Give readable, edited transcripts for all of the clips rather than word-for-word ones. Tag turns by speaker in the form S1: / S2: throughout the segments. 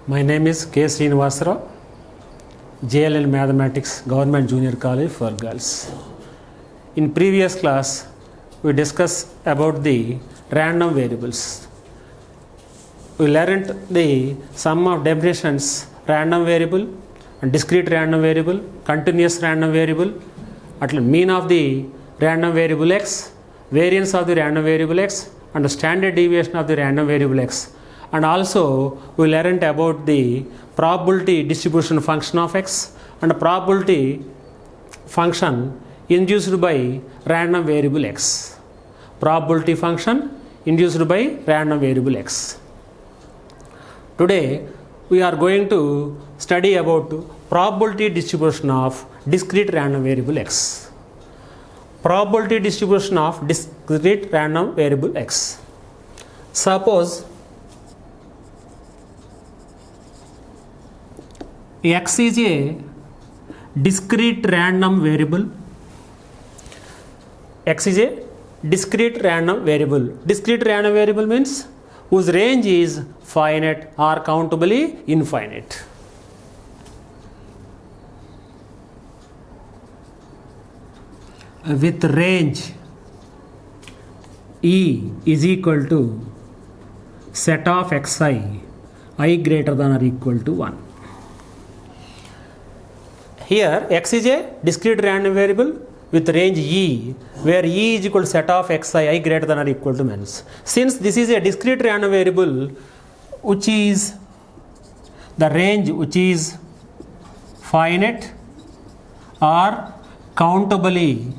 S1: My name is K. Srinivasarao, JLL Mathematics, Government Junior College for Girls. In previous class, we discussed about the random variables. We learned the sum of definitions: random variable and discrete random variable, continuous random variable, mean of the random variable x, variance of the random variable x, and the standard deviation of the random variable x. And also we learned about the probability distribution function of x and the probability function induced by random variable x. Probability function induced by random variable x. Today we are going to study about probability distribution of discrete random variable x. Probability distribution of discrete random variable x. Suppose x is a discrete random variable. X is a discrete random variable. Discrete random variable means whose range is finite or countably infinite. With range E is equal to set of xi, I greater than or equal to 1. Here x is a discrete random variable with range E, where E is equal to set of xi, I greater than or equal to means. Since this is a discrete random variable which is the range which is finite or countably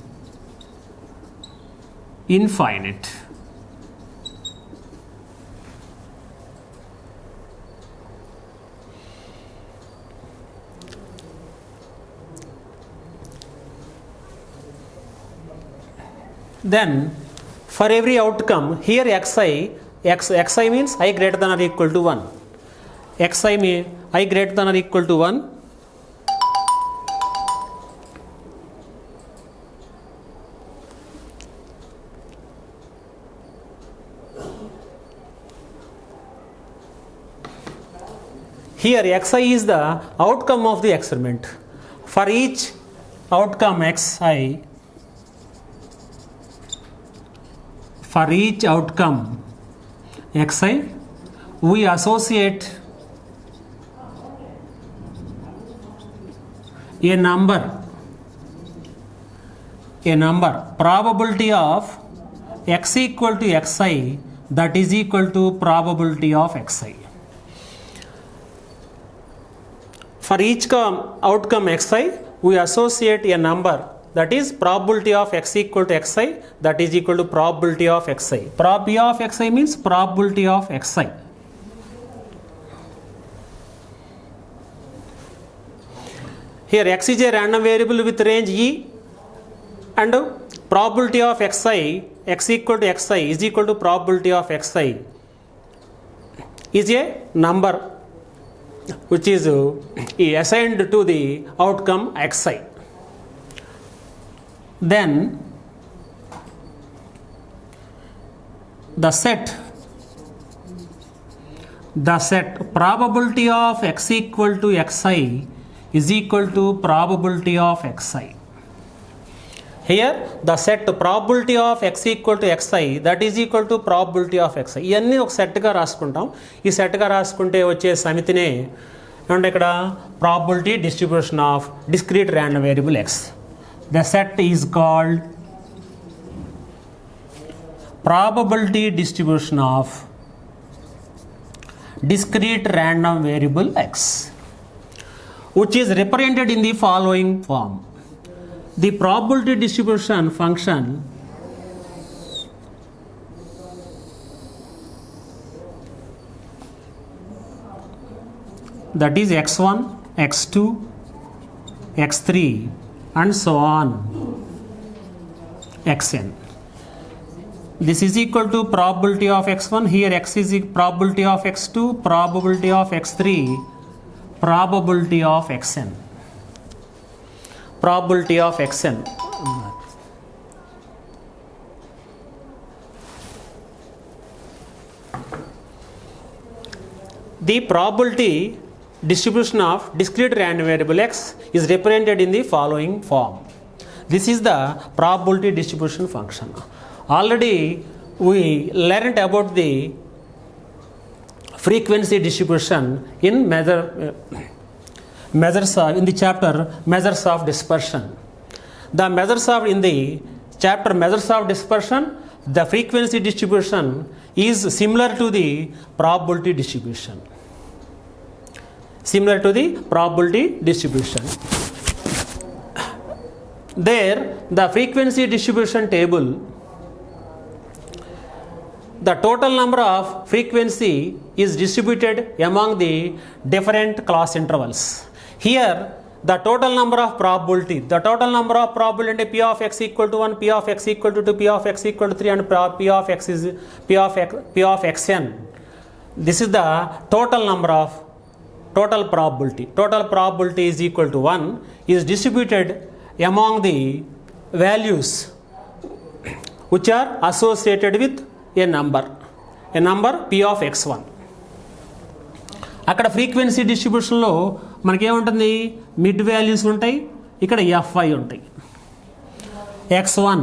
S1: infinite, then for every outcome here xi means I greater than or equal to 1. Xi means I greater than or equal to 1. Here xi is the outcome of the experiment. For each outcome xi, for each outcome xi, we associate a number, probability of x equal to xi, that is equal to probability of xi. For each outcome xi, we associate a number, that is probability of x equal to xi, that is equal to probability of xi. P of xi means probability of xi. Here x is a random variable with range E, and probability of xi, x equal to xi is equal to probability of xi, is a number which is assigned to the outcome xi. Then the set probability of x equal to xi is equal to probability of xi. Here the set probability of x equal to xi, that is equal to probability of xi. ఇవన్నీ ఒక సెట్గా రాసుకుంటాం. ఈ సెట్గా రాసుకుంటే వచ్చే సమితినే ఏమంటే ఇక్కడ probability distribution of discrete random variable x. The set is called probability distribution of discrete random variable x, which is represented in the following form. The probability distribution function that is x1, x2, x3 and so on xn. This is equal to probability of x1. Here x is probability of x2, probability of x3, probability of xn. Probability of xn. The probability distribution of discrete random variable x is represented in the following form. This is the probability distribution function. Already we learned about the frequency distribution in measures of, in the chapter measures of dispersion. The measures of in the chapter measures of dispersion, the frequency distribution is similar to the probability distribution. Similar to the probability distribution. There, the frequency distribution table, the total number of frequency is distributed among the different class intervals. Here, the total number of probability, the total number of probability p of x equal to 1, p of x equal to 2, p of x equal to 3, and p of x is p of xn. This is the total number of total probability. Total probability is equal to 1 is distributed among the values which are associated with a number p of x1. అక్కడ frequency డిస్ట్రిబ్యూషన్లో మనకేముంటుంది, mid values ఉంటాయి, ఇక్కడ f i ఉంటాయి. x1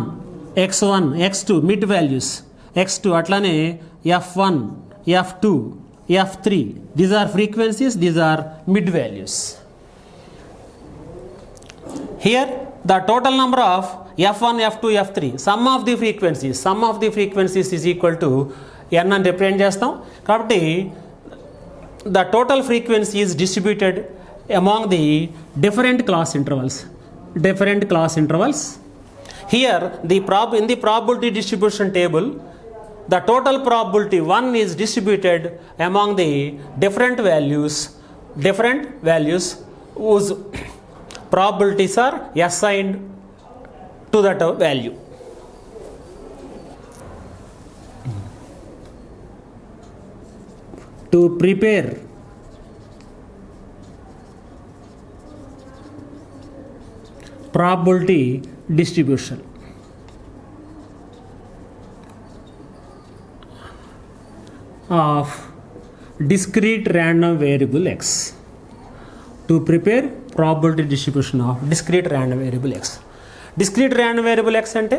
S1: x2 mid values, x2 అట్లానే f1 f2 f3, these are frequencies, these are mid values. Here the total number of f1 f2 f3, sum of the frequencies is equal to n అని represent చేస్తాం. కాబట్టి the total frequency is distributed among the different class intervals. Here in the probability distribution table, the total probability 1 is distributed among the different values whose probabilities are assigned to that value. To prepare probability distribution of discrete random variable x. To prepare probability distribution of discrete random variable x. Discrete random variable x ante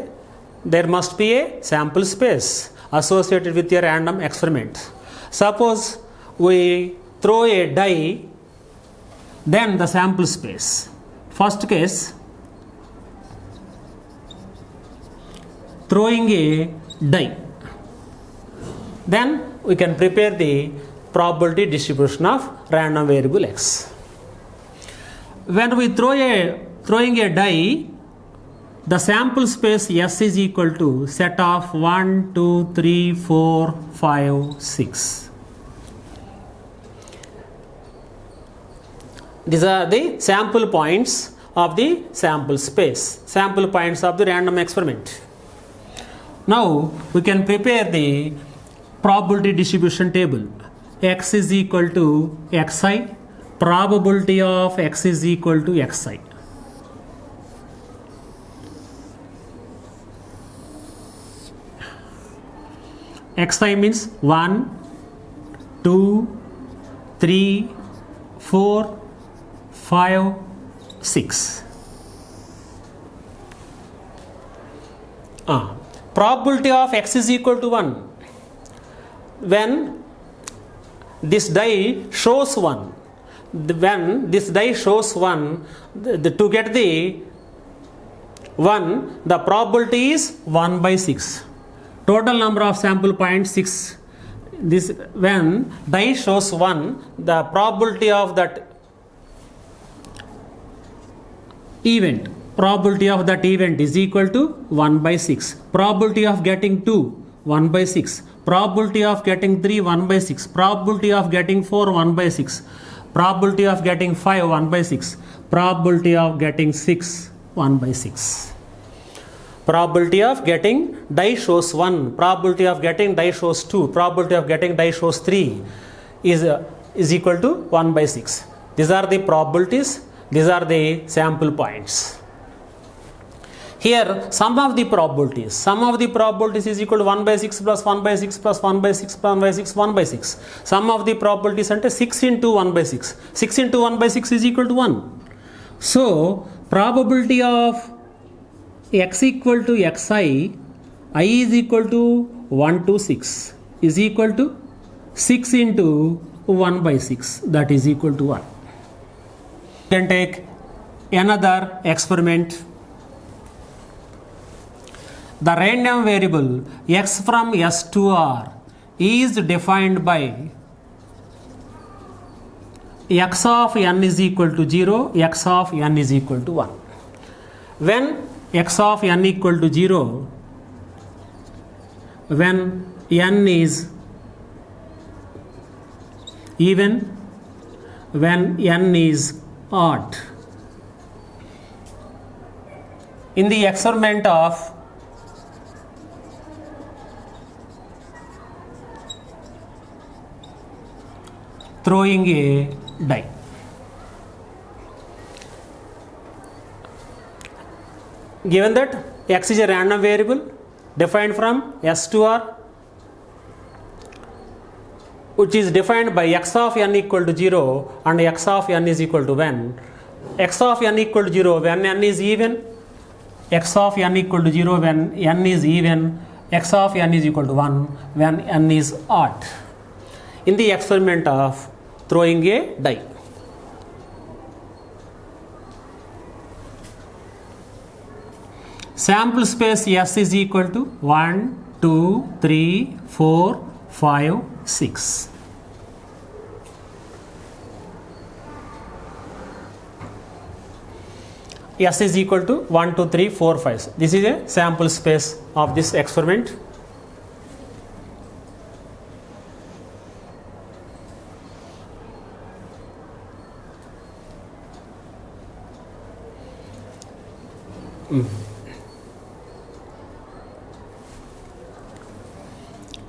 S1: there must be a sample space associated with a random experiment. Suppose we throw a die, then the sample space. First case, throwing a die. Then we can prepare the probability distribution of random variable x. When we throwing a die, the sample space S is equal to set of 1, 2, 3, 4, 5, 6. These are the sample points of the sample space, sample points of the random experiment. Now we can prepare the probability distribution table. X is equal to xi, probability of x is equal to xi. xi means 1, 2, 3, 4, 5, 6. Probability of x is equal to 1. When this die shows 1, to get the 1, the probability is 1 by 6. Total number of sample points 6. This when die shows 1, the probability of that event is equal to 1 by 6. Probability of getting 2, 1 by 6. Probability of getting 3, 1 by 6. Probability of getting 4, 1 by 6. Probability of getting 5, 1 by 6. Probability of getting 6, 1 by 6. Probability of getting die shows 1. Probability of getting die shows 2. Probability of getting die shows 3 is equal to 1 by 6. These are the probabilities. These are the sample points. Here sum of the probabilities is equal to 1 by 6 plus 1 by 6 plus 1 by 6 plus 1 by 6 1 by 6. Sum of the probabilities ante 6 into 1 by 6. 6 into 1 by 6 is equal to 1. So probability of x equal to xi, I is equal to 1 to 6 is equal to 6 into 1 by 6, that is equal to 1. You can take another experiment. The random variable x from S to R is defined by x of n is equal to 0, x of n is equal to 1. When x of n equal to 0, when n is even, when n is odd. In the experiment of throwing a die, given that x is a random variable defined from S to R, which is defined by x of n equal to 0 and x of n is equal to 1. X of n equal to 0 when n is even, x of n equal to 0 when n is even, x of n is equal to 1 when n is odd. In the experiment of throwing a die, sample space S is equal to 1, 2, 3, 4, 5, 6. S is equal to 1, 2, 3, 4, 5. This is a sample space of this experiment.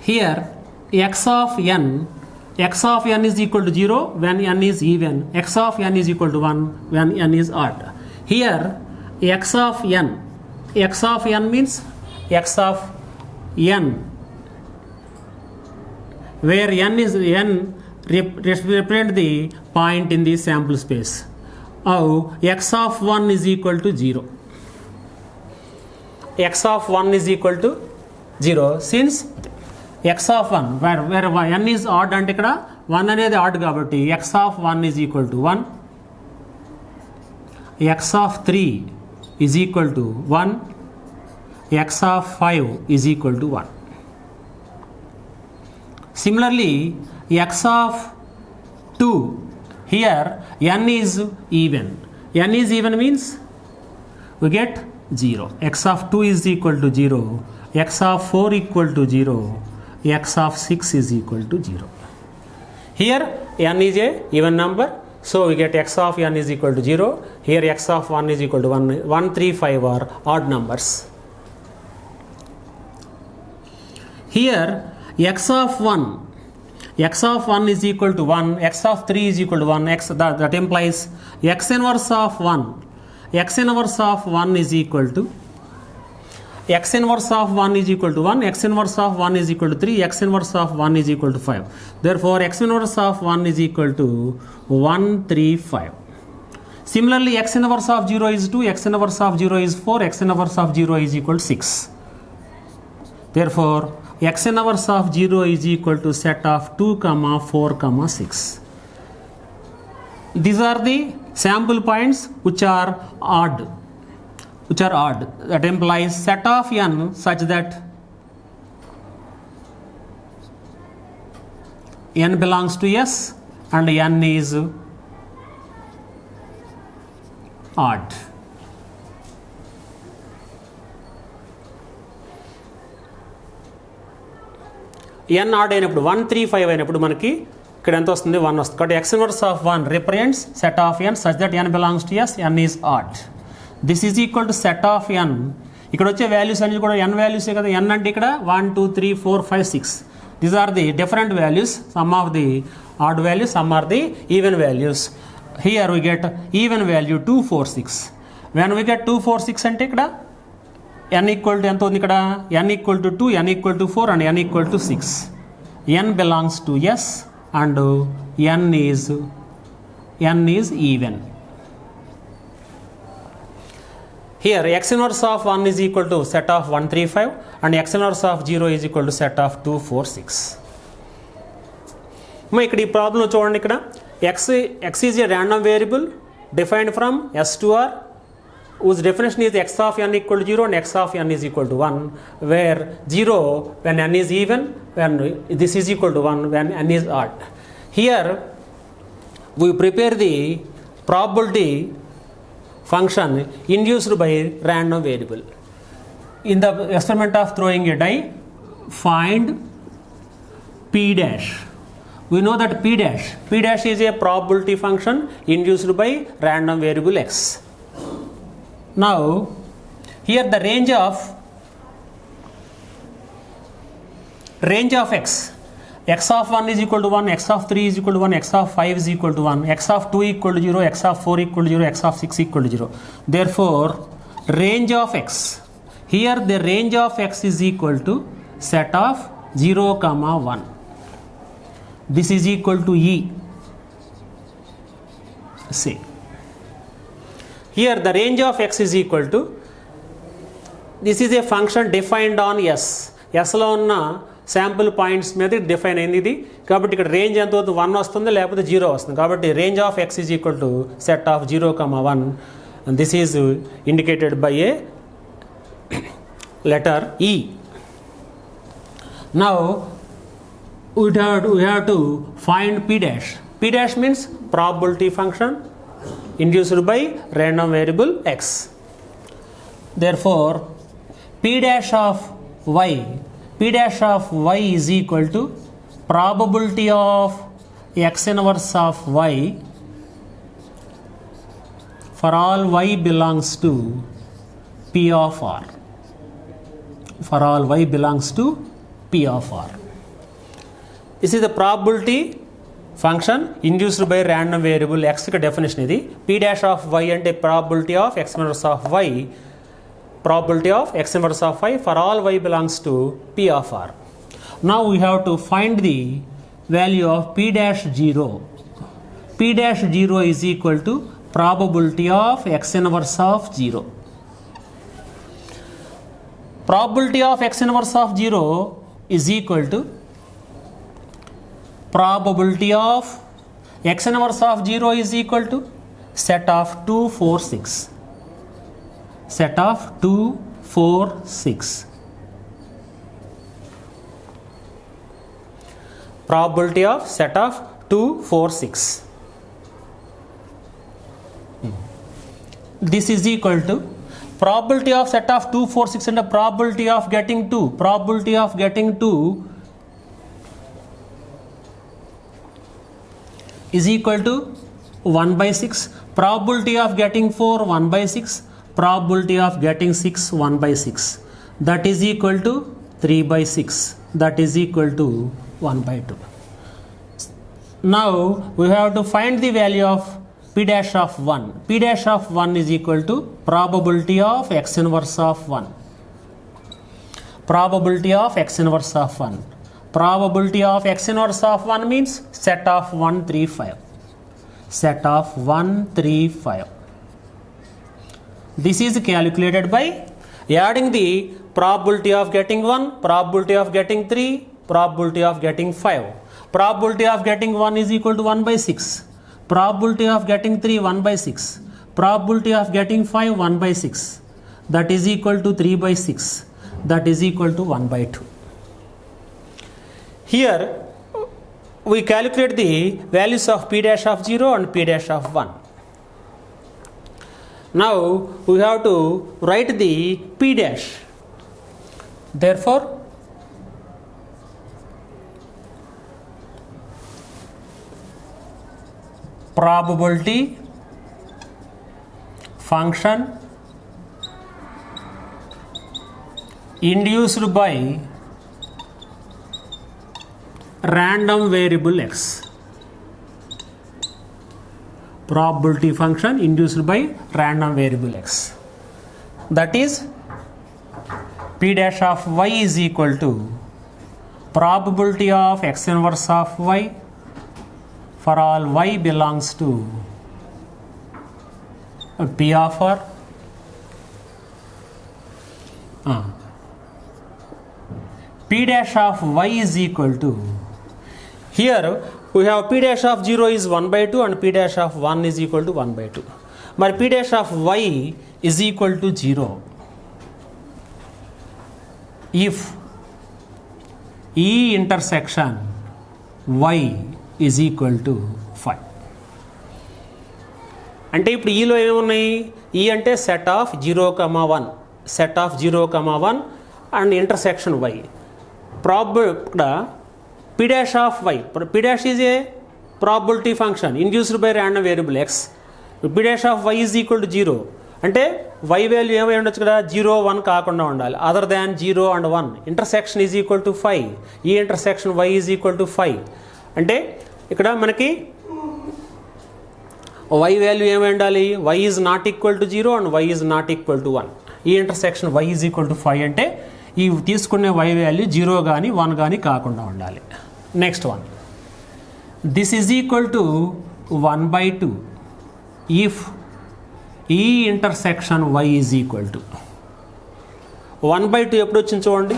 S1: Here x of n is equal to 0 when n is even, x of n is equal to 1 when n is odd. Here x of n means x of n, where n represent the point in the sample space. Now x of 1 is equal to 0. X of 1 is equal to 0 since x of 1 where n is odd అంటే ఇక్కడ 1 అనేది odd కాబట్టి x of 1 is equal to 1, x of 3 is equal to 1, x of 5 is equal to 1. Similarly x of 2, here n is even. N is even means we get 0. X of 2 is equal to 0, x of 4 equal to 0, x of 6 is equal to 0. Here n is a even number, so we get x of n is equal to 0. Here x of 1 is equal to 1, 1, 3, 5 are odd numbers. Here x of 1 is equal to 1, x of 3 is equal to 1, that implies x inverse of 1 is equal to x inverse of 1 is equal to 1, x inverse of 1 is equal to 3, x inverse of 1 is equal to 5. Therefore x inverse of 1 is equal to 1, 3, 5. Similarly x inverse of 0 is 2, x inverse of 0 is 4, x inverse of 0 is equal to 6. Therefore x inverse of 0 is equal to set of 2, 4, 6. These are the sample points which are odd. That implies set of n such that n belongs to S and n is odd. n odd అయినప్పుడు 1, 3, 5 అయినప్పుడు మనకి ఇక్కడ ఎంత వస్తుంది 1 వస్తుంది కాబట్టి x inverse of 1 represents set of n such that n belongs to S, n is odd. This is equal to set of n. ఇక్కడ వచ్చే వాల్యూస్ అన్ని కూడా n వాల్యూసే కదా. n అంటే ఇక్కడ 1, 2, 3, 4, 5, 6. These are the different values. Some of the odd values, some are the even values. Here we get even value 2, 4, 6. When we get 2, 4, 6 అంటే ఇక్కడ n equal to ఎంత ఉంది ఇక్కడ, n equal to 2, n equal to 4 and n equal to 6. n belongs to s and n is even. Here x inverse of 1 is equal to set of 1 3 5 and x inverse of 0 is equal to set of 2 4 6. ఇక్కడ ఈ problem చూడండి, ఇక్కడ x is a random variable defined from s to r whose definition is x of n equal to 0 and x of n is equal to 1, where 0 when n is even, when this is equal to 1 when n is odd. Here we prepare the probability function induced by random variable. In the experiment of throwing a die, find p dash. We know that p dash is a probability function induced by random variable x. Now here the range of x of 1 is equal to 1, x of 3 is equal to 1, x of 5 is equal to 1, x of 2 equal to 0, x of 4 equal to 0, x of 6 equal to 0. Therefore range of x, here the range of x is equal to set of 0 comma 1. This is equal to e. See, here the range of x is equal to, this is a function defined on s లో ఉన్న sample points మీద define అయింది ఇది. కాబట్టి ఇక్కడ range ఎంత అవుతుంది, 1 వస్తుంది లేకపోతే 0 వస్తుంది. కాబట్టి range of X is equal to set of 0, 1 and this is indicated by a letter E. Now we have to find p dash. P dash means probability function induced by random variable x. Therefore p dash of y is equal to probability of x inverse of y for all y belongs to p of r. For all y belongs to p of r. This is the probability function induced by random variable x ki definition idi. P dash of y ante probability of x inverse of y, probability of x inverse of y for all y belongs to p of r. Now we have to find the value of p dash 0. P dash 0 is equal to probability of x inverse of 0. Probability of x inverse of 0 is equal to probability of x inverse of 0 is equal to set of 2 4 6. Set of 2 4 6. Probability of set of 2 4 6. This is equal to probability of set of 2 4 6 and the probability of getting 2. Probability of getting 2 is equal to 1 by 6. Probability of getting 4 1 by 6. Probability of getting 6 1 by 6. That is equal to 3 by 6. That is equal to 1 by 2. Now we have to find the value of p dash of 1. P dash of 1 is equal to probability of x inverse of 1. Probability of x inverse of 1. Probability of x inverse of 1 means set of 1 3 5. Set of 1 3 5. This is calculated by adding the probability of getting 1, probability of getting 3, probability of getting 5. Probability of getting 1 is equal to 1 by 6. Probability of getting 3 1 by 6. Probability of getting 5 1 by 6. That is equal to 3 by 6. That is equal to 1 by 2. Here we calculate the values of p dash of 0 and p dash of 1. Now we have to write the p dash. Therefore probability function induced by random variable x. Probability function induced by random variable x. That is P dash of y is equal to probability of x inverse of y for all y belongs to P of r. P dash of y is equal to, here we have P dash of 0 is 1 by 2 and P dash of 1 is equal to 1 by 2. But P dash of y is equal to 0 if E intersection y is equal to 5. అంటే ఇప్పుడు ఈలో ఏమున్నాయి, ఈ అంటే set of 0,1, set of 0,1 and intersection y. ఇక్కడ P dash of y, P dash is a probability function induced by random variable x. P dash of y is equal to 0 అంటే y value ఏమై ఉండొచ్చు కదా, 0, 1 కాకుండా ఉండాలి, other than 0 and 1. Intersection is equal to 5, ఈ intersection y is equal to 5 అంటే ఇక్కడ మనకి y వాల్యూ ఏమై ఉండాలి, y is not equal to 0 and y is not equal to 1. ఈ intersection y is equal to 5 అంటే ఈ తీసుకునే y వాల్యూ 0 కానీ 1 కానీ కాకుండా ఉండాలి. Next one, this is equal to 1 by 2 if E intersection y is equal to 1 by 2 ఎప్పుడు వచ్చింది చూడండి,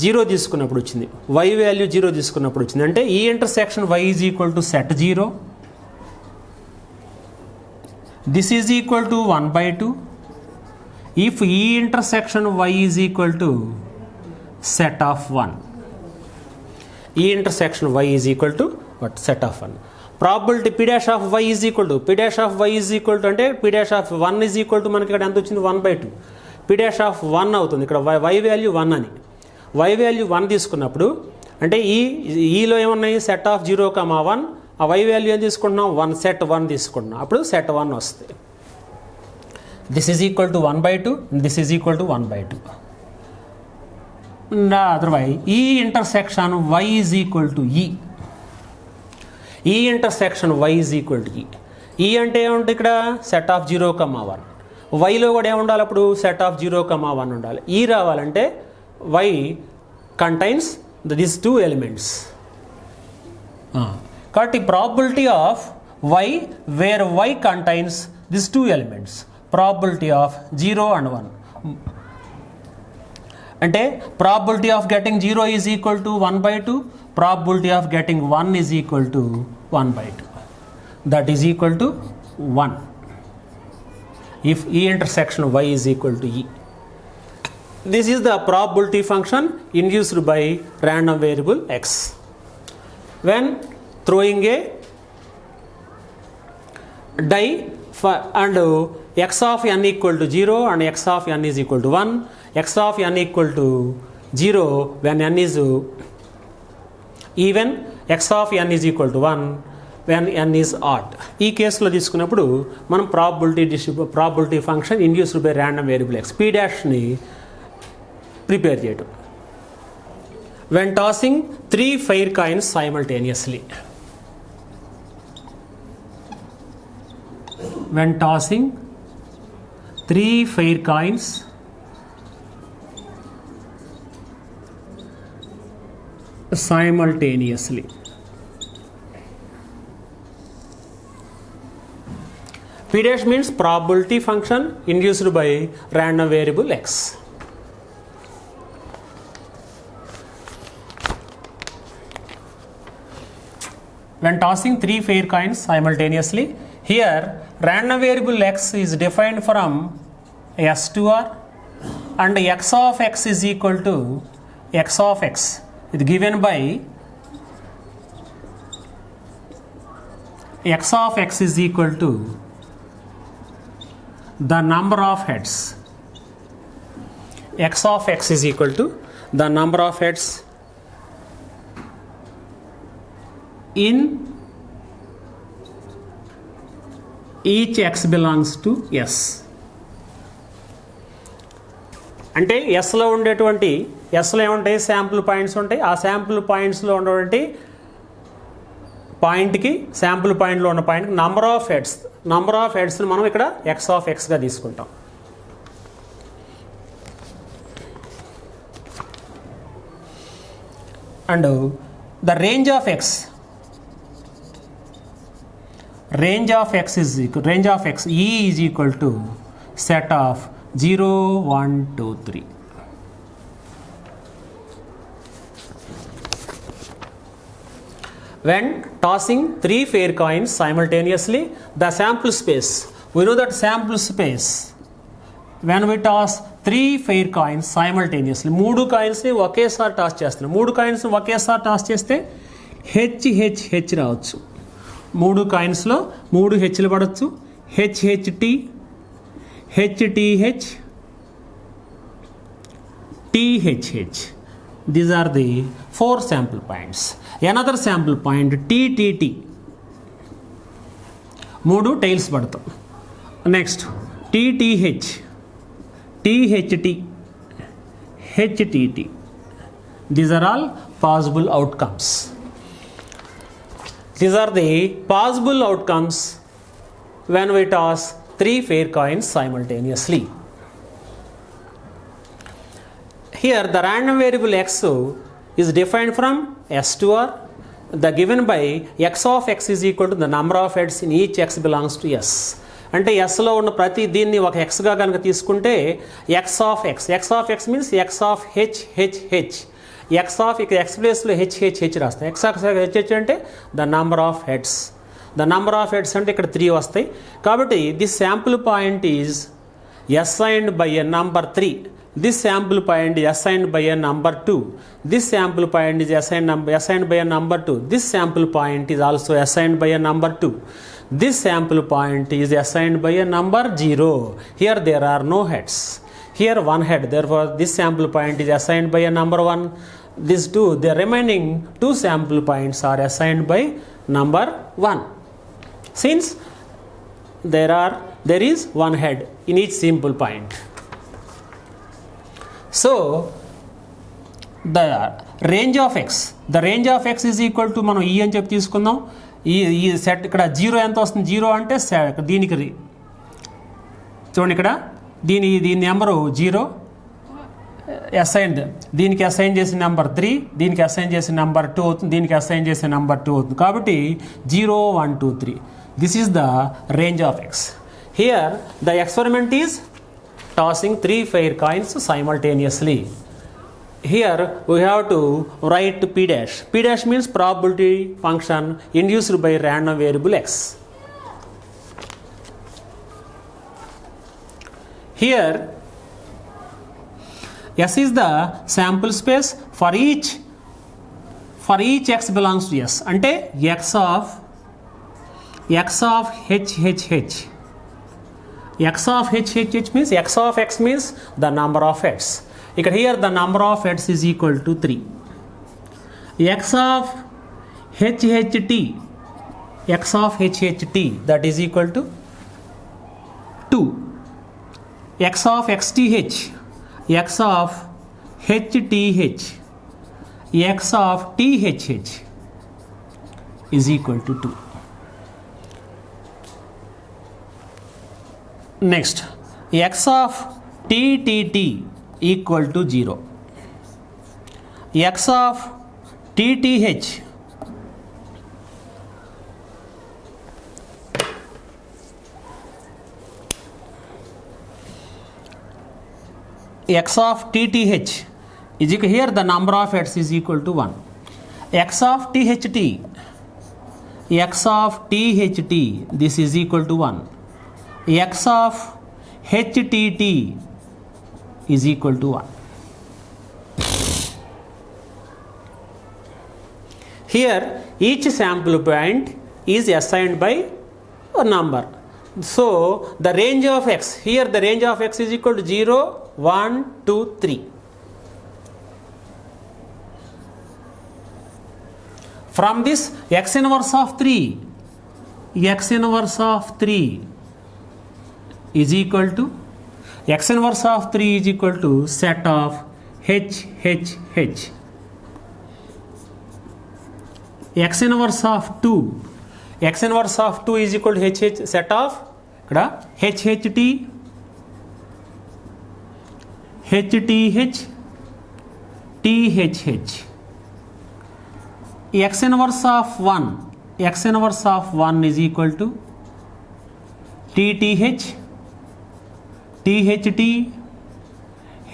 S1: 0 తీసుకున్నప్పుడు వచ్చింది, y వాల్యూ 0 తీసుకున్నప్పుడు వచ్చింది. అంటే ఈ intersection y is equal to set 0, this is equal to 1 by 2 if E intersection y is equal to set of 1. E intersection y is equal to what? Set of 1. Probability P dash of y is equal to, P dash of y is equal to అంటే P dash of 1 is equal to మనకి ఇక్కడ ఎంత వచ్చింది 1 by 2. P dash of 1 అవుతుంది, ఇక్కడ y value 1 అని, y value 1 తీసుకున్నప్పుడు అంటే ఈలో ఏమున్నాయి సెట్ ఆఫ్ 0,1, ఆ y వాల్యూ ఏం తీసుకుంటున్నాం 1, సెట్ 1 తీసుకుంటున్నాం, అప్పుడు సెట్ 1 వస్తుంది. This is equal to 1 by 2, this is equal to 1 by 2. Otherwise, E intersection y is equal to E. E intersection y is equal to E. E అంటే ఏముంటుంది ఇక్కడ set of 0,1, వైలో కూడా ఏముండాలి అప్పుడు సెట్ ఆఫ్ 0,1 ఉండాలి. E రావాలంటే y contains these two elements. కాబట్టి probability of y where y contains these two elements, probability of 0 and 1 అంటే probability of getting 0 is equal to 1 by 2, probability of getting 1 is equal to 1 by 2, that is equal to 1 if E intersection y is equal to E. This is the probability function induced by random variable x. When throwing a die and x of n equal to 0 and x of n is equal to 1, x of n equal to 0 when n is even, x of n is equal to 1 when n is odd. ఈ కేసులో తీసుకున్నప్పుడు మనం probability function induced by random variable x p ని prepare చేయడం. when tossing 3 fair coins simultaneously, when tossing 3 fair coins simultaneously. P dash means probability function induced by random variable x. When tossing 3 fair coins simultaneously, here random variable x is defined from s to r and x of x is equal to x of x is given by x of x is equal to the number of heads. X of x is equal to the number of heads in each x belongs to s. అంటే ఎస్లో ఉండేటువంటి ఎస్లో ఏముంటాయి sample points ఉంటాయి, ఆ sample పాయింట్స్లో ఉన్నటువంటి పాయింట్కి sample పాయింట్లో ఉన్న పాయింట్కి నంబర్ ఆఫ్ హెడ్స్ని మనం ఇక్కడ x of xగా తీసుకుంటాం. and the range of x is equal, range of x E is equal to set of 0 1 2 3. When tossing 3 fair coins simultaneously, the sample space, we know that sample space, when we toss 3 fair coins simultaneously, 3 కాయిన్స్ని ఒకేసారి toss చేస్తున్నాం. 3 కాయిన్స్ని ఒకేసారి toss చేస్తే H రావచ్చు. 3 కాయిన్స్లో 3 హెచ్లు పడవచ్చు. HT, హెచ్టిహెచ్, టిహెచ్హెచ్. These are the 4 sample points. Another sample point TTT, 3 tails పడతాం. Next TTH, THT, HTT. These are all possible outcomes. These are the possible outcomes when we toss 3 fair coins simultaneously. Here the random variable x is defined from S to R. The given by x of x is equal to the number of heads in each x belongs to S. అంటే ఎస్లో ఉన్న ప్రతి దీన్ని ఒక ఎక్స్గా కనుక తీసుకుంటే X of X means X of H. X of ఇక X ప్లేస్లో H రాస్తాయి. X of H అంటే ద నంబర్ ఆఫ్ హెడ్స్. అంటే ఇక్కడ 3 వస్తాయి. కాబట్టి this sample point is assigned by a number 3. This sample point is assigned by a number 2. This sample point is assigned by a number 2. This sample point is also assigned by a number 2. This sample point is assigned by a number 0. Here there are no heads. Here 1 head. Therefore, this sample point is assigned by a number 1. These 2, the remaining 2 sample points are assigned by number 1. Since there is 1 head in each sample point. So the range of x is equal to మనం ఈ అని చెప్పి తీసుకుందాం. ఈ set ఇక్కడ 0 ఎంత వస్తుంది? 0 అంటే దీనికి చూడండి, ఇక్కడ దీని నెంబరు 0 అసైన్డ్, దీనికి అసైన్ చేసిన నెంబర్ 3, దీనికి అసైన్ చేసిన నెంబర్ 2 అవుతుంది, దీనికి అసైన్ చేసిన నెంబర్ 2 అవుతుంది. కాబట్టి 0 1 2 3. This is the range of x. Here the experiment is tossing 3 fair coins simultaneously. Here we have to write P dash. P dash means probability function induced by random variable x. Here S is the sample space for each x belongs to S. అంటే x of h. X of h means x of x means the number of heads. Here the number of heads is equal to 3. X of hht, that is equal to 2. X of xth, x of hth, x of thh is equal to 2. Next, x of ttt equal to 0. X of tth is equal, here the number of heads is equal to 1. X of tht, this is equal to 1. X of htt is equal to 1. Here each sample point is assigned by a number. So the range of x, here the range of x is equal to 0 1 2 3. From this x inverse of 3 is equal to set of h. X inverse of 2 is equal to h set of ikkada hht, hth, thh. x inverse of 1 is equal to TTH, THT,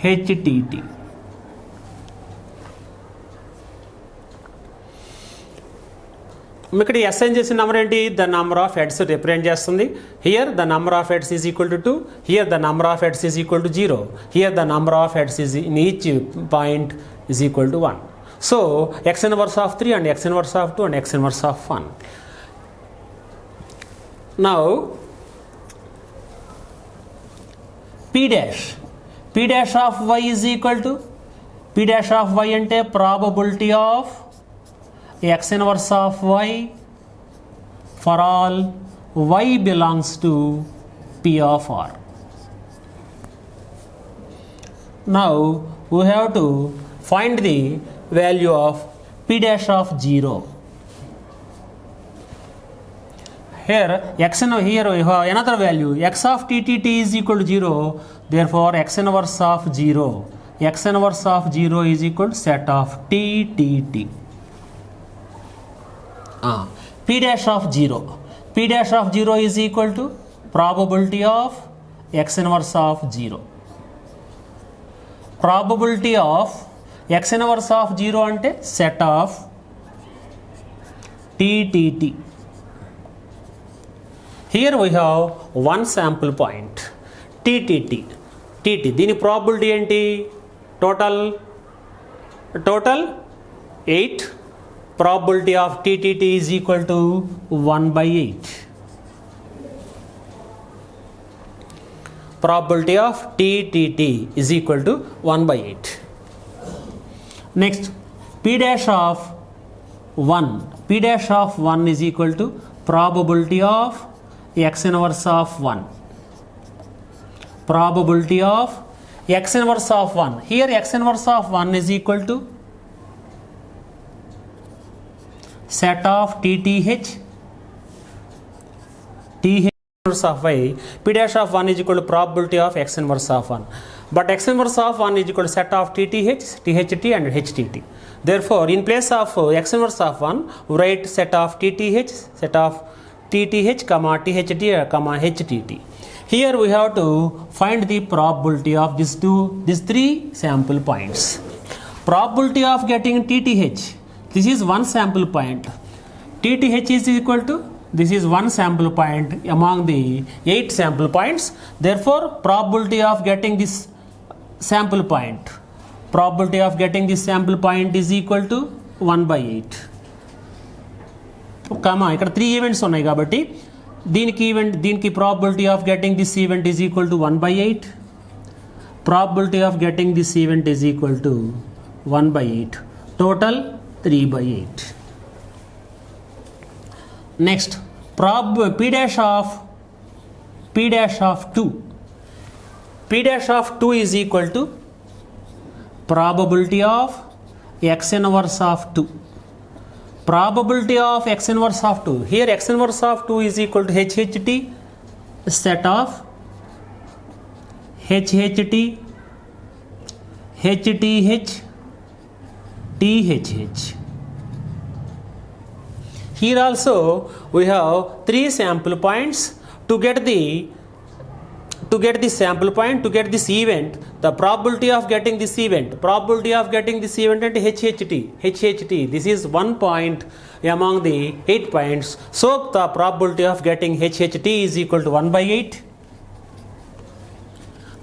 S1: HTT. ఇక్కడ assign చేసిన number ఏంటి? The number of heads represent చేస్తుంది. Here the number of heads is equal to 2, here the number of heads is equal to 0, here the number of heads is in each point is equal to 1. So x inverse of 3 and x inverse of 2 and x inverse of 1. Now p dash of y is equal to p dash of y అంటే probability of x inverse of y for all y belongs to p of r. Now we have to find the value of p dash of 0. Here we have another value, x of TTT is equal to 0, therefore x inverse of 0 is equal to set of TTT. P dash of 0 is equal to probability of x inverse of 0. Probability of x inverse of 0 అంటే set of TTT. Here we have one sample point TTT. దీని probability ఏంటి? total 8. Probability of TTT is equal to 1/8. Probability of TTT is equal to 1/8. Next, p dash of 1 is equal to probability of x inverse of 1. Probability of x inverse of 1. Here x inverse of 1 is equal to set of TTH inverse of y. P dash of 1 is equal to probability of x inverse of 1. But x inverse of 1 is equal to set of TTH, THT and HTT. Therefore, in place of x inverse of 1, we write set of TTH, THT, HTT. Here we have to find the probability of these three sample points. Probability of getting TTH, this is one sample point. TTH is equal to, this is one sample point among the 8 sample points. Therefore, probability of getting this sample point is equal to 1/8. ఇక్కడ 3 events ఉన్నాయి కాబట్టి దీనికి probability of getting this event is equal to 1/8. Probability of getting this event is equal to 1/8. Total 3/8. Next, p dash of 2. P dash of 2 is equal to probability of x inverse of 2. Probability of x inverse of 2. Here x inverse of 2 is equal to HHT, set of HHT, HTH, THH. Here also we have 3 sample points. To get this sample point, to get this event, the probability of getting this event and HHT, this is 1 point among the 8 points. So the probability of getting HHT is equal to 1/8.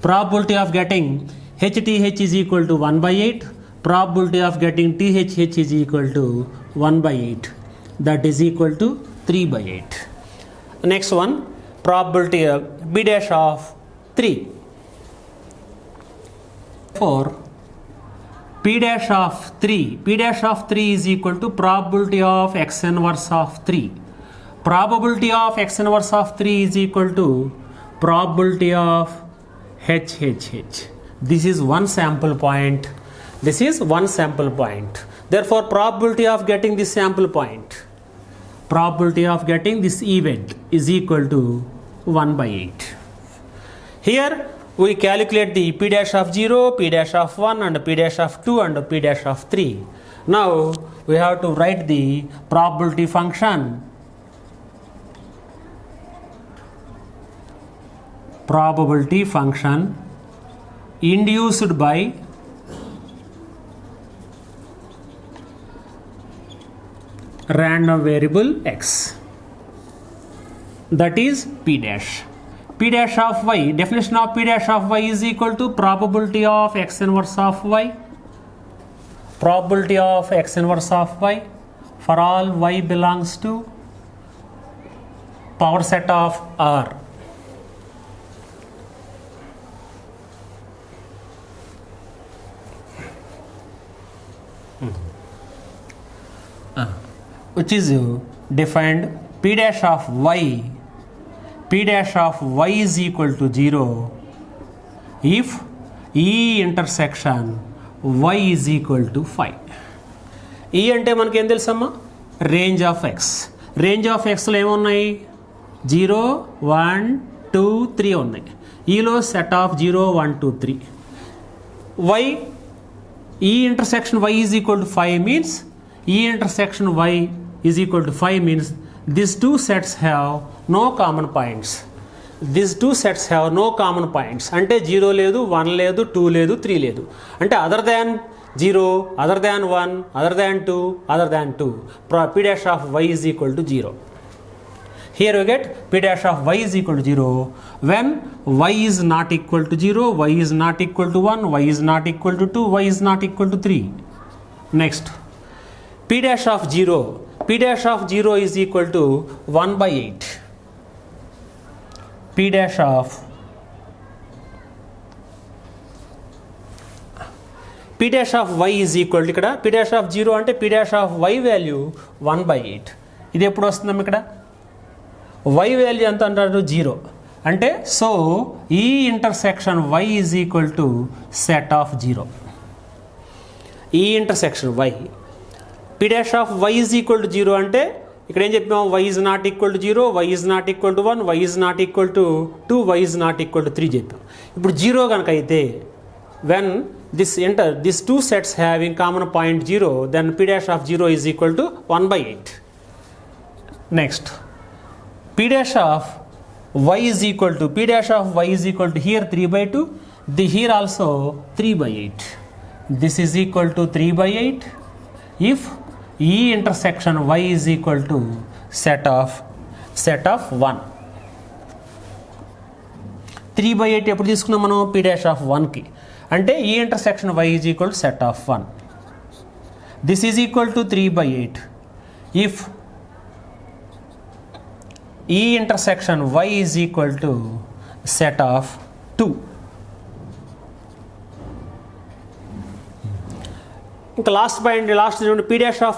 S1: Probability of getting HTH is equal to 1/8. Probability of getting THH is equal to 1/8. That is equal to 3/8. Next one, probability of b dash of 3. For p dash of 3 is equal to probability of x inverse of 3. Probability of x inverse of 3 is equal to probability of HHH. This is one sample point. Therefore, probability of getting this sample point, probability of getting this event is equal to 1/8. Here we calculate the p dash of 0, p dash of 1 and p dash of 2 and p dash of 3. Now we have to write the probability function. Probability function induced by random variable x, that is p dash. P dash of y, definition of P dash of y is equal to probability of x inverse of y. Probability of x inverse of y for all y belongs to power set of R. Which is defined P dash of y. P dash of y is equal to 0 if E intersection y is equal to 5. E అంటే మనకి ఏం తెలుసమ్మా, range of x. Range of ఎక్స్లో ఏమున్నాయి, 0 1 2 3 ఉన్నాయి. ఈలో set of 0 1 2 3. y E intersection y is equal to 5 means E intersection y is equal to 5 means these two sets have no common points. These two sets have no common points. అంటే 0 లేదు, 1 లేదు, 2 లేదు, 3 లేదు. అంటే other than 0, other than 1, other than 2, other than 2. P dash of y is equal to 0. Here we get P dash of y is equal to 0 when y is not equal to 0, y is not equal to 1, y is not equal to 2, y is not equal to 3. Next, P dash of 0. P dash of 0 is equal to 1 by 8. P dash of P dash of y is equal to ఇక్కడ P dash of 0 అంటే P dash of y value 1 by 8. ఇది ఎప్పుడు వస్తుందమ్మ ఇక్కడ, y value ఎంత అంటారు 0 అంటే so ఈ intersection y is equal to set of 0. ఈ intersection y P dash of y is equal to 0 అంటే ఇక్కడ ఏం చెప్పాము, y is not equal to 0, y is not equal to 1, y is not equal to 2, y is not equal to 3 చెప్పాం. ఇప్పుడు 0 కనుక అయితే when these two sets having common point 0, then P dash of 0 is equal to 1 by 8. Next, P dash of y is equal to here 3 by 2, here also 3 by 8. This is equal to 3 by 8 if E intersection y is equal to set of 1. 3 by 8 ఎప్పుడు తీసుకున్నాం మనం, P dash of 1కి అంటే E intersection y is equal to set of 1. This is equal to 3 by 8 if E intersection y is equal to set of 2. ఇంకా last P dash of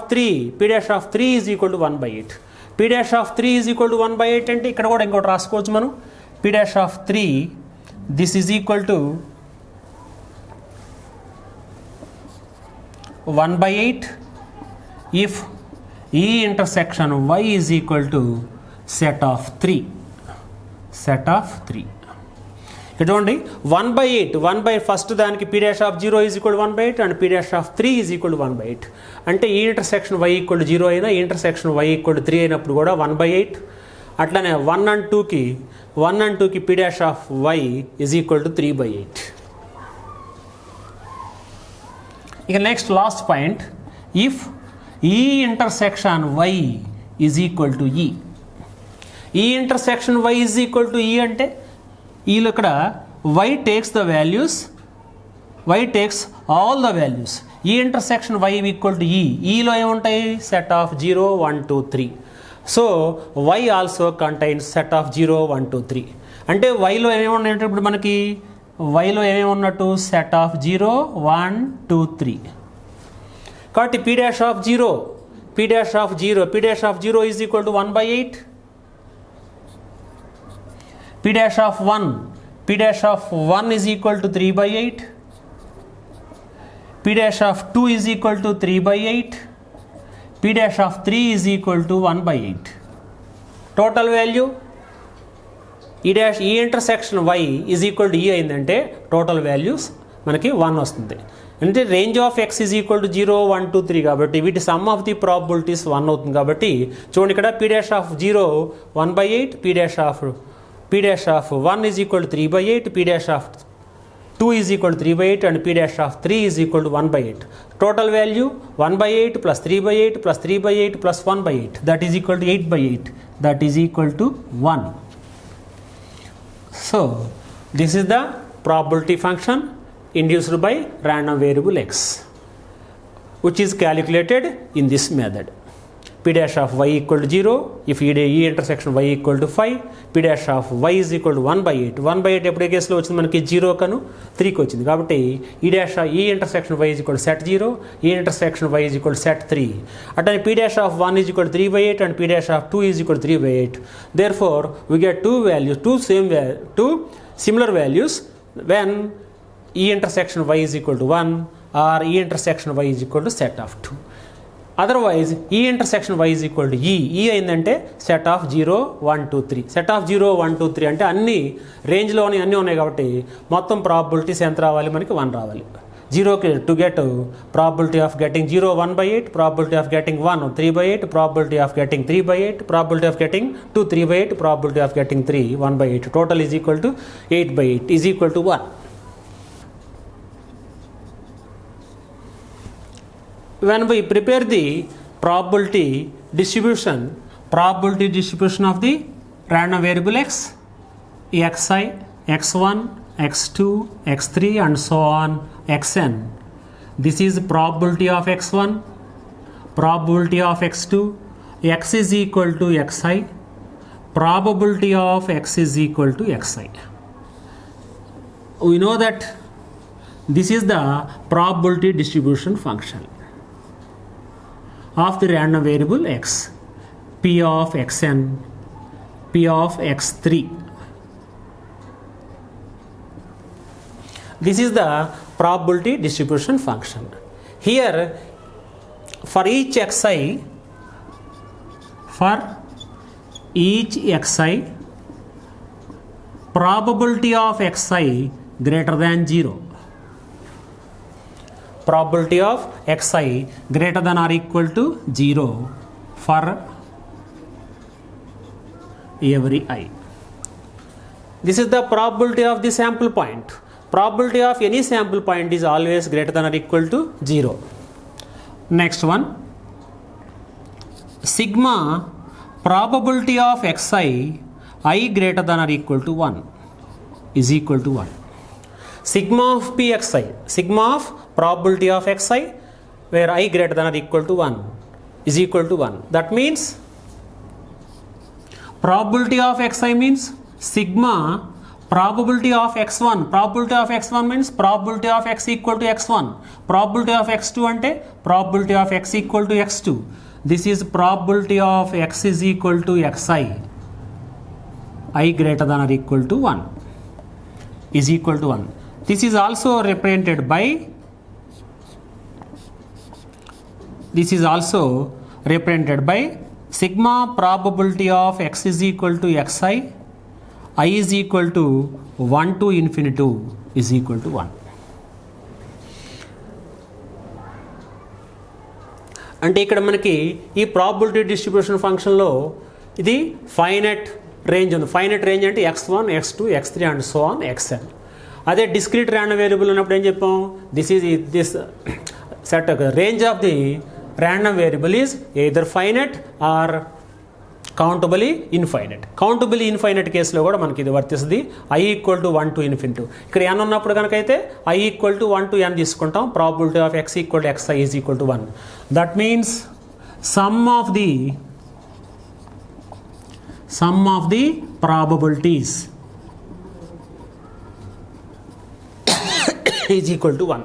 S1: 3 is equal to 1 by 8. P dash of 3 is equal to 1 by 8 అంటే ఇక్కడ కూడా ఇంకోటి రాసుకోవచ్చు మనం. P dash of 3 this is equal to 1 by 8 if E intersection y is equal to set of 3. ఇక్కడ చూడండి 1 by 8 first దానికి P dash of 0 is equal to 1 by 8 and P dash of 3 is equal to 1 by 8. అంటే ఈ intersection y equal to 0 అయినా ఈ intersection y equal to 3 అయినప్పుడు కూడా 1 by 8. అట్లానే 1 and 2కి P dash of y is equal to 3 by 8. ఇక next last point, if E intersection y is equal to E. ఈ intersection y is equal to E అంటే ఈలో ఇక్కడ y takes all the values. ఈ intersection y equal to E. ఈలో ఏముంటాయి, set of 0 1 2 3. So y also contains set of 0 1 2 3. అంటే yలో ఏమేమి ఉన్నాయి ఇప్పుడు మనకి, yలో ఏమేమి ఉన్నట్టు సెట్ ఆఫ్ 0 1 2 3. కాబట్టి P dash of 0 is equal to 1 by 8. P dash of 1 is equal to 3 by 8. P dash of 2 is equal to 3 by 8. P dash of 3 is equal to 1 by 8. Total value E intersection y is equal to E అయిందంటే total values మనకి 1 వస్తుంది. అంటే range of X is equal to 0, 1, 2, 3 కాబట్టి వీటి some of the probabilities 1 అవుతుంది. కాబట్టి చూడండి ఇక్కడ P dash of 0 1/8, P dash of 1 is equal to 3/8, P dash of 2 is equal to 3/8 and P dash of 3 is equal to 1/8. Total value 1/8 plus 3/8 plus 3/8 plus 1/8 that is equal to 8/8 that is equal to 1. So this is the probability function induced by random variable x, which is calculated in this method. P dash of y equal to 0 if e intersection y equal to 5, p dash of y is equal to 1/8. 1/8 ఎప్పుడే కేసులో వచ్చింది మనకి 0 కను 3కి వచ్చింది కాబట్టి e intersection y is equal to set 0, e intersection y is equal to set 3. అట్లనే p dash of 1 is equal to 3/8 and p dash of 2 is equal to 3/8. Therefore we get two similar values when e intersection y is equal to 1 or e intersection y is equal to set of 2. Otherwise e intersection y is equal to e అయిందంటే set of 0, 1, 2, 3. Set of 0, 1, 2, 3 అంటే అన్ని రేంజ్లోని అన్నీ ఉన్నాయి కాబట్టి మొత్తం probabilities ఎంత రావాలి, మనకి 1 రావాలి. 0కి to get probability of getting 0 1/8, probability of getting 1 3/8, probability of getting 3/8, probability of getting 2 3/8, probability of getting 3 1/8. Total is equal to 8/8 is equal to 1. When we prepare the probability distribution of the random variable x, xi, x1, x2, x3 and so on xn, this is probability of x1, probability of x2, x is equal to xi, probability of x is equal to xi. We know that this is the probability distribution function of the random variable x, p of xn, p of x3. This is the probability distribution function. Here for each xi, probability of xi greater than 0. Probability of xi greater than or equal to 0 for every I. This is the probability of the sample point. Probability of any sample point is always greater than or equal to 0. Next one, sigma probability of xi I greater than or equal to 1 is equal to 1. Sigma of pxi, sigma of probability of xi where I greater than or equal to 1 is equal to 1. That means probability of xi means sigma probability of x1. Probability of x1 means probability of x equal to x1. Probability of x2 ante probability of x equal to x2. This is probability of x is equal to xi I greater than or equal to 1 is equal to 1. This is also represented by sigma probability of x is equal to xi I is equal to 1 to infinity is equal to 1. అంటే ఇక్కడ మనకి ఈ probability distribution ఫంక్షన్లో ఇది finite range ఉంది. Finite range అంటే x1, x2, x3 and so on xn. అదే discrete random variable ఉన్నప్పుడు ఏం చెప్పాం, this set range of the random variable is either finite or countably infinite. Countably infinite కేసులో కూడా మనకి ఇది వర్తిస్తుంది. I equal to 1 to infinity. ఇక్కడ n ఉన్నప్పుడు కనుక అయితే I equal to 1 to n తీసుకుంటాం. Probability of x equal to xi is equal to 1. That means sum of the probabilities is equal to 1.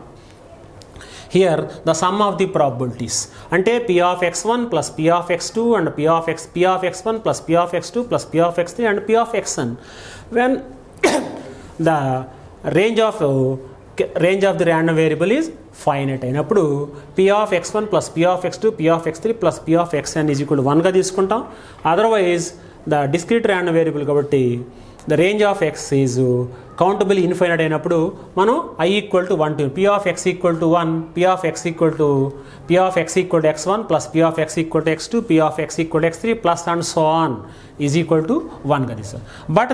S1: Here the sum of the probabilities ante p of x1 plus p of x2 and p of x1 plus p of x2 plus p of x3 and p of xn when the range of the random variable is finite అయినప్పుడు p of x1 plus p of x2 p of x3 plus p of xn is equal to 1 గా తీసుకుంటాం. Otherwise the discrete random variable కాబట్టి the range of X is countable infinite అయినప్పుడు మనం I equal to 1 to P of x equal to 1, P of x equal to x1 plus P of x equal to x2, P of x equal to x3 plus and so on is equal to 1 కదా sir. But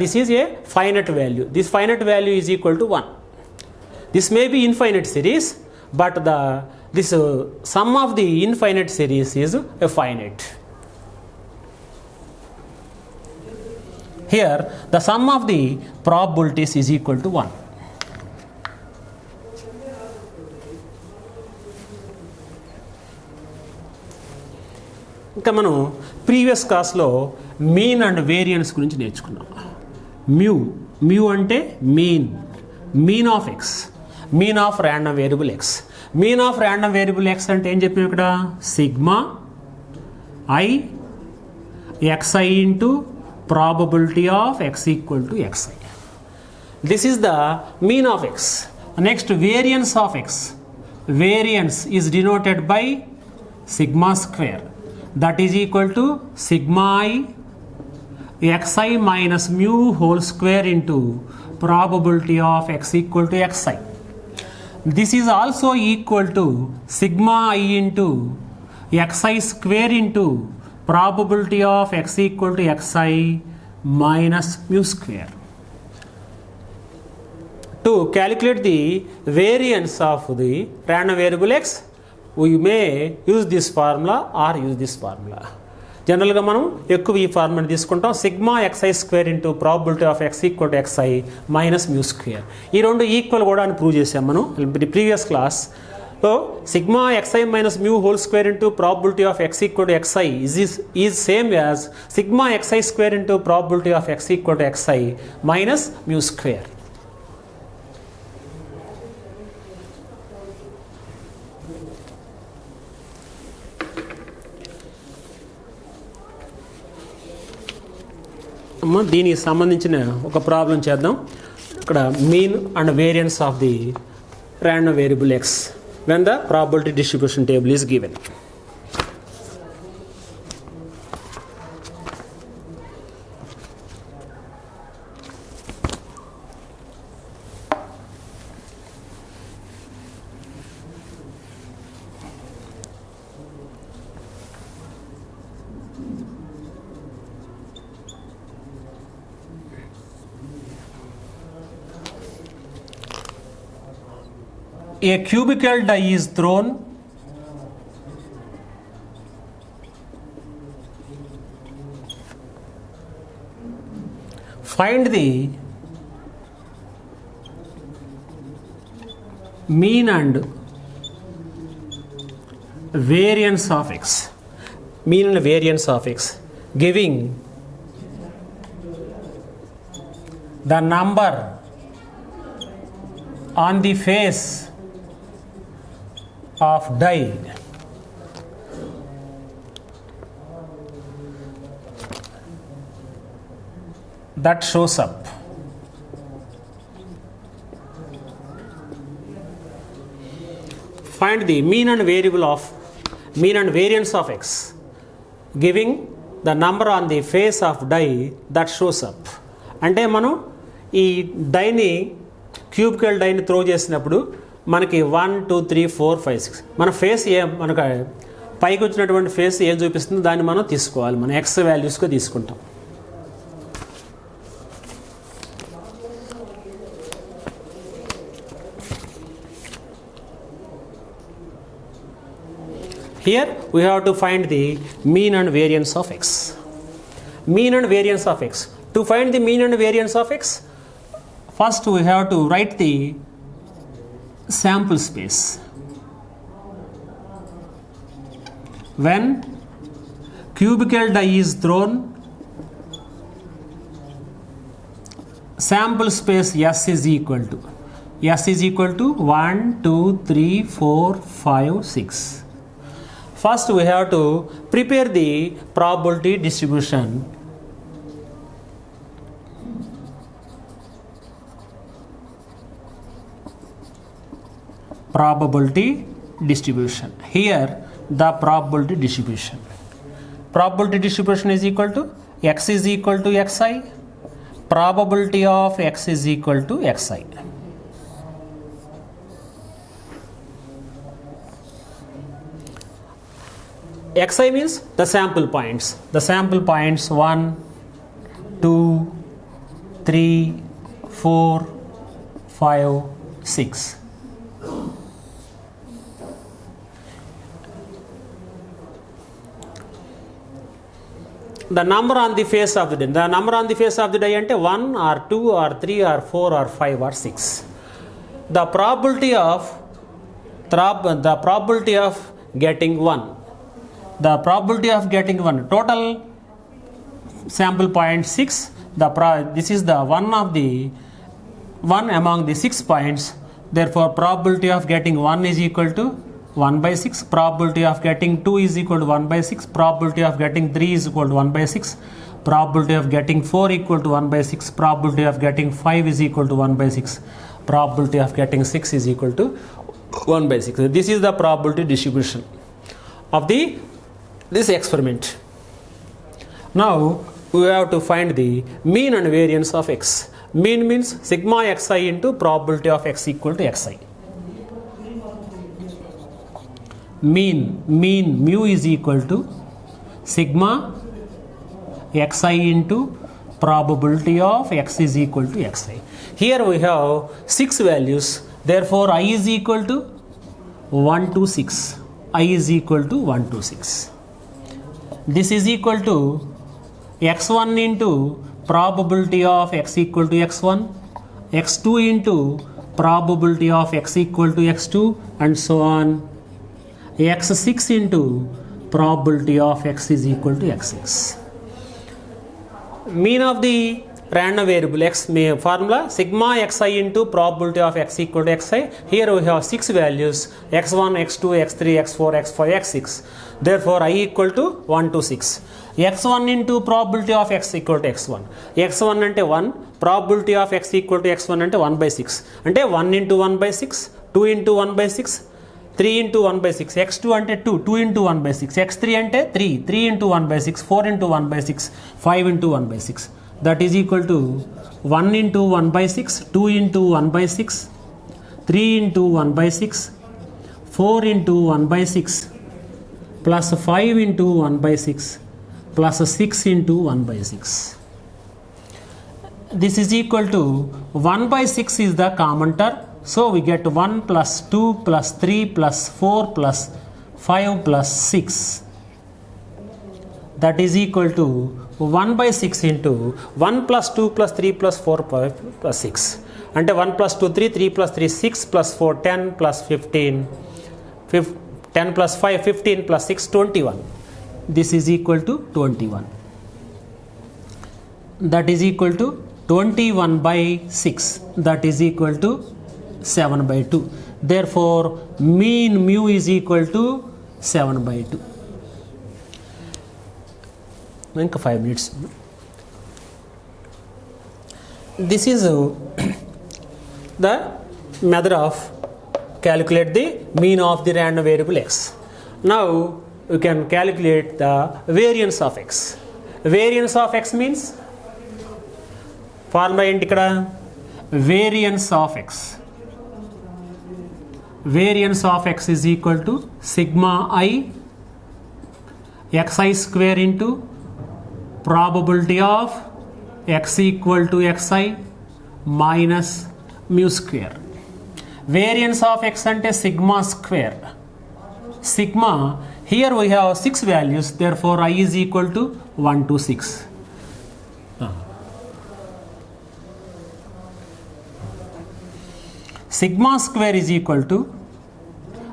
S1: this is a finite value. This finite value is equal to 1. This may be infinite series, but this sum of the infinite series is a finite. Here the sum of the probabilities is equal to 1. ఇంకా మనం previous క్లాస్లో mean and variance గురించి నేర్చుకున్నాం. Mu అంటే mean of X, mean of random variable X. Mean of random variable X అంటే ఏం చెప్పాం ఇక్కడ? Sigma I xi into probability of x equal to xi. This is the mean of X. Next variance of X. Variance is denoted by sigma square, that is equal to sigma I xi minus mu whole square into probability of x equal to xi. This is also equal to sigma I into xi square into probability of x equal to xi minus mu square. To calculate the variance of the random variable x, we may use this formula or use this formula. జనరల్గా మనం ఎక్కువ ఈ formula తీసుకుంటాం. Sigma xi square into probability of x equal to xi minus mu square. ఈ రెండు equal కూడా అని prove చేసాం మనం previous class. So sigma xi minus mu whole square into probability of x equal to xi is same as sigma xi square into probability of x equal to xi minus mu square. దీనికి సంబంధించిన ఒక problem చేద్దాం. ఇక్కడ mean and variance of the random variable X when the probability distribution table is given. A cubical die is thrown find the mean and variance of x, mean and variance of x, giving the number on the face of die that shows up. Find the mean and variance of x, giving the number on the face of die that shows up. అంటే మనం ఈ డైని cubical డైని throw చేసినప్పుడు మనకి 1 2 3 4 5 6 మన face మనకు పైకి వచ్చినటువంటి face ఏం చూపిస్తుందో దాన్ని మనం తీసుకోవాలి. మనం ఎక్స్ వాల్యూస్గా తీసుకుంటాం. Here we have to find the mean and variance of x. Mean and variance of x. To find the mean and variance of x, first we have to write the sample space. When cubical die is thrown, sample space S is equal to 1 2 3 4 5 6. First we have to prepare the probability distribution. Probability distribution. Here the probability distribution is equal to x is equal to xi, probability of x is equal to xi. Xi means the sample points. The sample points 1, 2, 3, 4, 5, 6. The number on the face of the die. The number on the face of the die ante 1 or 2 or 3 or 4 or 5 or 6. The probability of getting 1. The probability of getting 1. Total sample point 6. This is the one among the 6 points. Therefore, probability of getting 1 is equal to 1 by 6. Probability of getting 2 is equal to 1 by 6. Probability of getting 3 is equal to 1 by 6. Probability of getting 4 equal to 1 by 6. Probability of getting 5 is equal to 1 by 6. Probability of getting 6 is equal to 1 by 6. This is the probability distribution of this experiment. Now we have to find the mean and variance of x. Mean means sigma xi into probability of x equal to xi. Mean mu is equal to sigma xi into probability of x is equal to xi. Here we have 6 values. Therefore, I is equal to 1 to 6. I is equal to 1 to 6. This is equal to x1 into probability of x equal to x1, x2 into probability of x equal to x2, and so on. x6 into probability of x is equal to x6. Mean of the random variable x formula sigma xi into probability of x equal to xi. Here we have 6 values x1, x2, x3, x4, x5, x6. Therefore, I equal to 1 to 6. x1 into probability of x equal to x1. x1 ante 1, probability of x equal to x1 ante 1 by 6. Ante 1 into 1 by 6, 2 into 1 by 6, 3 into 1 by 6. x2 ante 2, 2 into 1 by 6. x3 ante 3, 3 into 1 by 6, 4 into 1 by 6, 5 into 1 by 6. That is equal to 1 into 1 by 6, 2 into 1 by 6, 3 into 1 by 6, 4 into 1 by 6, plus 5 into 1 by 6, plus 6 into 1 by 6. This is equal to 1 by 6 is the common term. So we get 1 plus 2 plus 3 plus 4 plus 5 plus 6. That is equal to 1 by 6 into 1 plus 2 plus 3 plus 4 plus 6. Ante 1 plus 2 3, 3 plus 3 6 plus 4 10 plus 15, 10 plus 5 15 plus 6 21. This is equal to 21. That is equal to 21 by 6. That is equal to 7 by 2. Therefore, mean mu is equal to 7 by 2. Inka 5 minutes. This is the method of calculate the mean of the random variable x. Now you can calculate the variance of x. Variance of x means formula enti ikkada variance of x. Variance of x is equal to sigma I xi square into probability of x equal to xi minus mu square. Variance of x ante sigma square. Sigma, here we have 6 values, therefore I is equal to 1 to 6. Sigma square is equal to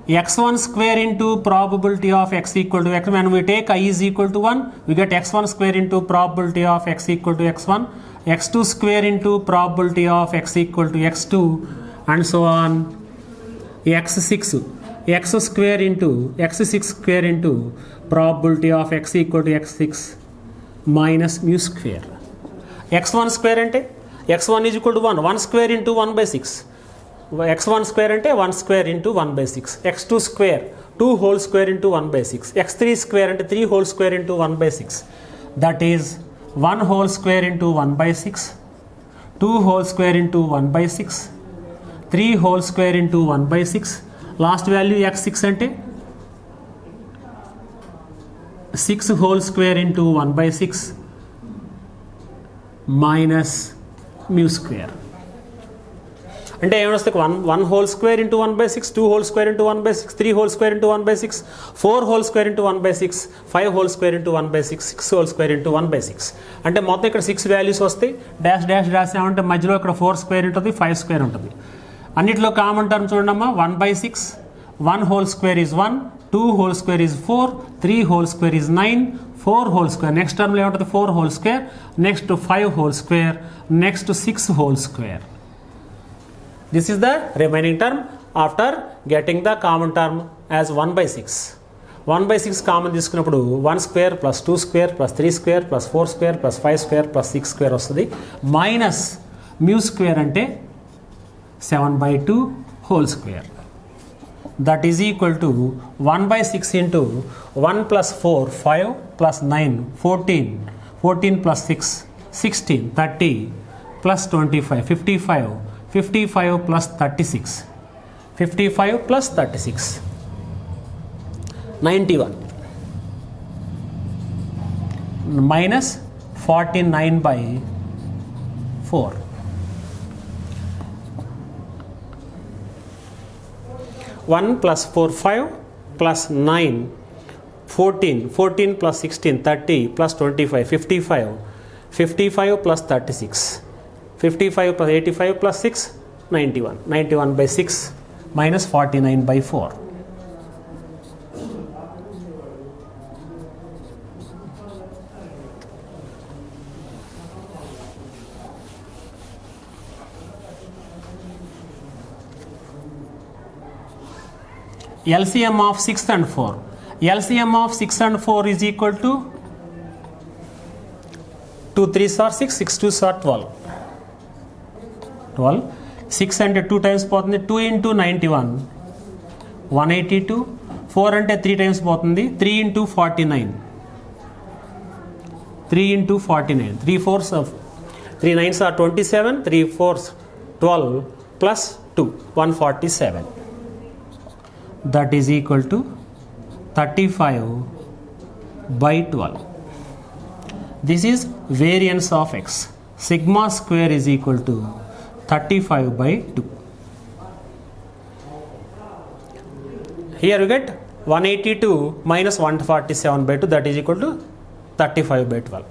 S1: x1 square into probability of x equal to x. When we take I is equal to 1, we get x1 square into probability of x equal to x1, x2 square into probability of x equal to x2, and so on. x6 square into x6 square into probability of x equal to x6 minus mu square. x1 square ante x1 is equal to 1, 1 square into 1 by 6. x1 square ante 1 square into 1 by 6. x2 square 2 whole square into 1 by 6. x3 square ante 3 whole square into 1 by 6. That is 1 whole square into 1 by 6, 2 whole square into 1 by 6, 3 whole square into 1 by 6, last value x6 ante 6 whole square into 1 by 6 minus mu square. అంటే ఏమొస్తుంది 1 whole square into 1 by 6, 2 whole square into 1 by 6, 3 whole square into 1 by 6, 4 whole square into 1 by 6, 5 whole square into 1 by 6, 6 whole square into 1 by 6. అంటే మొత్తం ఇక్కడ 6 values వస్తాయి. Dash dash రాసామంటే మధ్యలో ఇక్కడ 4 square ఉంటుంది, 5 square ఉంటుంది. అన్నిట్లో కామన్ టర్మ్ చూడమ్మా 1 by 6, 1 whole square is 1, 2 whole square is 4, 3 whole square is 9, 4 whole square. Next టర్మ్లో ఏముంటుంది 4 whole square, next 5 whole square, next 6 whole square. This is the remaining term after getting the common term as 1 by 6. 1 by 6 common తీసుకున్నప్పుడు 1 square plus 2 square plus 3 square plus 4 square plus 5 square plus 6 square వస్తుంది. Minus mu square అంటే 7 by 2 whole square. That is equal to 1 by 6 into 1 plus 4 5 plus 9 14, 14 plus 6 16, 30 plus 25 55, 55 plus 36, 55 plus 36 91 minus 49 by 4. 1 plus 4 5 plus 9 14, 14 plus 16 30 plus 25 55, 55 plus 36, 55 plus 85 plus 6 91, 91 by 6 minus 49 by 4. LCM of 6 and 4. LCM of 6 and 4 is equal to 2 3s are 6, 6 2s are 12. 12, 6 అంటే 2 times పోతుంది, 2 into 91 182, 4 అంటే 3 times పోతుంది, 3 into 49, 3 into 49, 3 4s of 3 9s are 27, 3 4s 12 plus 2 147. That is equal to 35 by 12. This is variance of x. Sigma square is equal to 35 by 2. Here you get 182 minus 147 by 2, that is equal to 35 by 12.